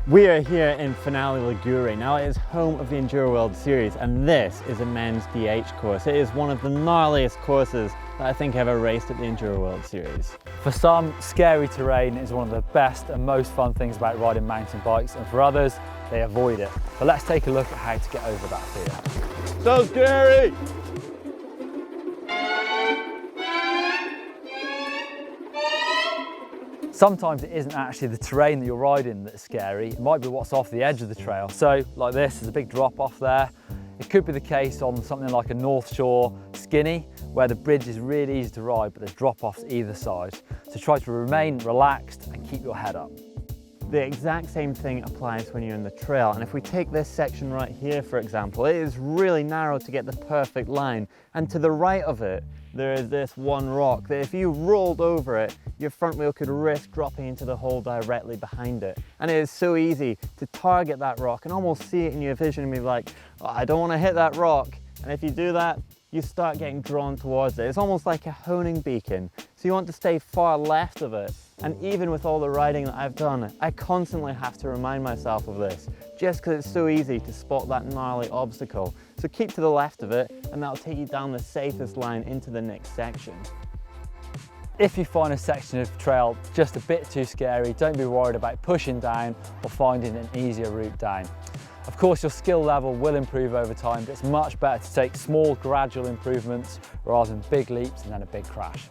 We are here in Finale Ligure. Now it is home of the Enduro World Series, and this is a men's DH course. It is one of the gnarliest courses that I think ever raced at the Enduro World Series. For some, scary terrain is one of the best and most fun things about riding mountain bikes, and for others, they avoid it. But let's take a look at how to get over that fear. So scary! Sometimes it isn't actually the terrain that you're riding that's scary, it might be what's off the edge of the trail. So like this, there's a big drop off there. It could be the case on something like a North Shore skinny, where the bridge is really easy to ride, but there's drop offs either side. So try to remain relaxed and keep your head up. The exact same thing applies when you're in the trail, and if we take this section right here for example, it is really narrow to get the perfect line, and to the right of it there is this one rock that if you rolled over it, your front wheel could risk dropping into the hole directly behind it. And it is so easy to target that rock and almost see it in your vision and be like, oh, I don't want to hit that rock. And if you do that, you start getting drawn towards it. It's almost like a honing beacon. So you want to stay far left of it. And even with all the riding that I've done, I constantly have to remind myself of this, just because it's so easy to spot that gnarly obstacle. So keep to the left of it, and that'll take you down the safest line into the next section. If you find a section of trail just a bit too scary, don't be worried about pushing down or finding an easier route down. Of course, your skill level will improve over time, but it's much better to take small, gradual improvements rather than big leaps and then a big crash.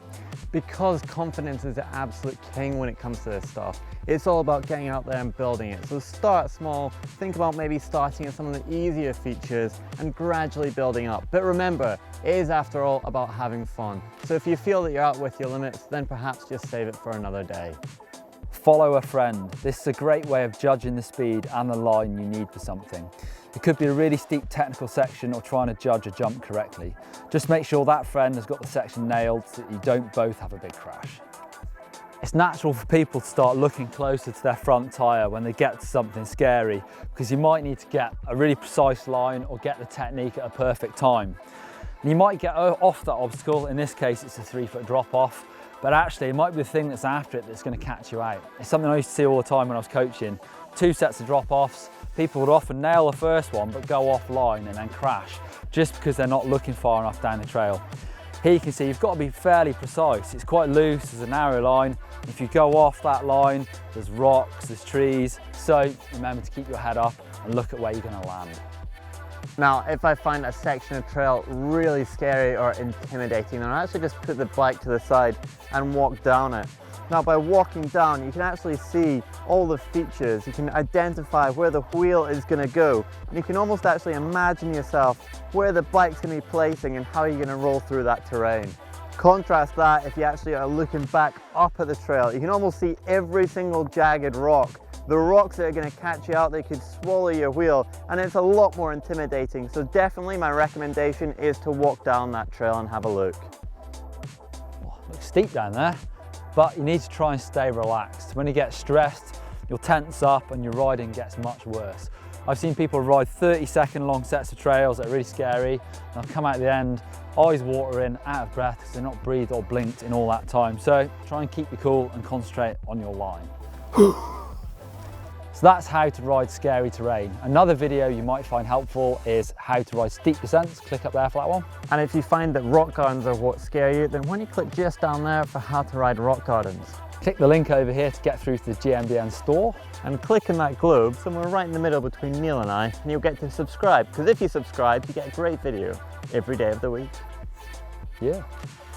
Because confidence is the absolute king when it comes to this stuff, it's all about getting out there and building it. So start small, think about maybe starting at some of the easier features and gradually building up. But remember, it is after all about having fun. So if you feel that you're out with your limits, then perhaps just save it for another day. Follow a friend. This is a great way of judging the speed and the line you need for something. It could be a really steep technical section or trying to judge a jump correctly. Just make sure that friend has got the section nailed so that you don't both have a big crash. It's natural for people to start looking closer to their front tyre when they get to something scary, because you might need to get a really precise line or get the technique at a perfect time. And you might get off that obstacle, in this case it's a 3-foot drop off, but actually it might be the thing that's after it that's going to catch you out. It's something I used to see all the time when I was coaching. 2 sets of drop offs, people would often nail the first one but go offline and then crash just because they're not looking far enough down the trail. Here you can see you've got to be fairly precise. It's quite loose, there's a narrow line. If you go off that line, there's rocks, there's trees. So remember to keep your head up and look at where you're going to land. Now, if I find a section of trail really scary or intimidating, then I actually just put the bike to the side and walk down it. Now, by walking down, you can actually see all the features. You can identify where the wheel is going to go. And you can almost actually imagine yourself where the bike's going to be placing and how you're going to roll through that terrain. Contrast that if you actually are looking back up at the trail. You can almost see every single jagged rock. The rocks that are going to catch you out, they could swallow your wheel, and it's a lot more intimidating. So definitely my recommendation is to walk down that trail and have a look. Oh, looks steep down there, but you need to try and stay relaxed. When you get stressed, you'll tense up and your riding gets much worse. I've seen people ride 30-second long sets of trails that are really scary, and they'll come out the end, eyes watering, out of breath because they've not breathed or blinked in all that time. So try and keep you cool and concentrate on your line. So that's how to ride scary terrain. Another video you might find helpful is how to ride steep descents. Click up there for that one. And if you find that rock gardens are what scare you, then why don't you click just down there for how to ride rock gardens. Click the link over here to get through to the GMBN store. And click on that globe somewhere right in the middle between Neil and I, and you'll get to subscribe. Because if you subscribe, you get a great video every day of the week. Yeah.